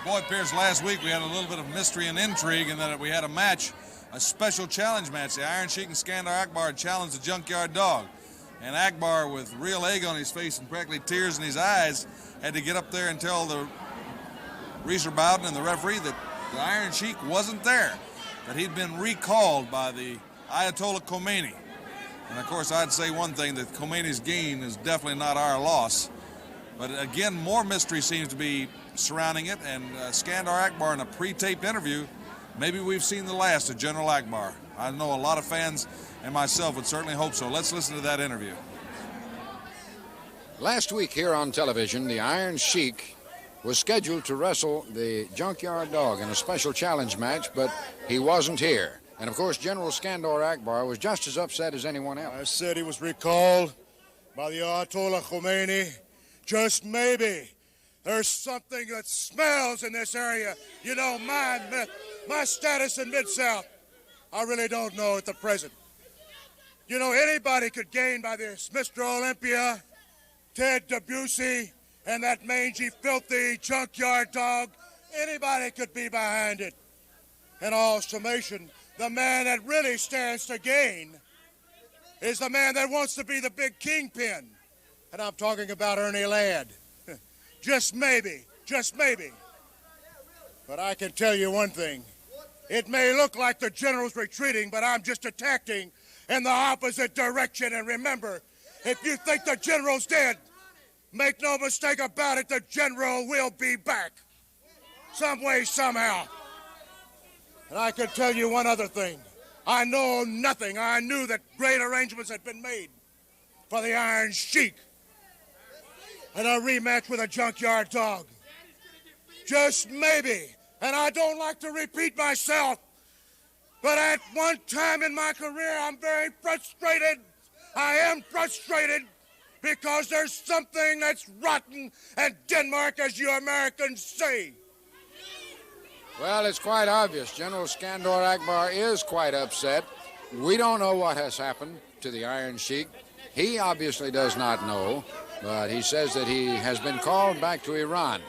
Boy, it appears last week we had a little bit of mystery and intrigue in that we had a match, a special challenge match. The Iron Sheik and Skandor Akbar challenged the Junkyard Dog. And Akbar, with real egg on his face and practically tears in his eyes, had to get up there and tell the Reeser Bowden and the referee that the Iron Sheik wasn't there, that he'd been recalled by the Ayatollah Khomeini. And of course, I'd say one thing, that Khomeini's gain is definitely not our loss. But again, more mystery seems to be surrounding it, and Skandor Akbar in a pre-taped interview, maybe we've seen the last of General Akbar. I know a lot of fans and myself would certainly hope so. Let's listen to that interview. Last week here on television, the Iron Sheik was scheduled to wrestle the Junkyard Dog in a special challenge match, but he wasn't here. And of course, General Skandor Akbar was just as upset as anyone else. I said he was recalled by the Ayatollah Khomeini. Just maybe. There's something that smells in this area. You know, my status in Mid-South, I really don't know at the present. You know, anybody could gain by this. Mr. Olympia, Ted Debussy, and that mangy, filthy Junkyard Dog. Anybody could be behind it. In all summation, the man that really stands to gain is the man that wants to be the big kingpin. And I'm talking about Ernie Ladd. Just maybe, just maybe. But I can tell you one thing. It may look like the general's retreating, but I'm just attacking in the opposite direction. And remember, if you think the general's dead, make no mistake about it, the general will be back. Some way, somehow. And I can tell you one other thing. I know nothing. I knew that great arrangements had been made for the Iron Sheik and a rematch with a Junkyard Dog. Just maybe. And I don't like to repeat myself, but at one time in my career, I'm very frustrated. I am frustrated because there's something that's rotten in Denmark, as you Americans say. Well, it's quite obvious. General Skandor Akbar is quite upset. We don't know what has happened to the Iron Sheik. He obviously does not know, but he says that he has been called back to Iran.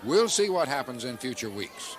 We'll see what happens in future weeks.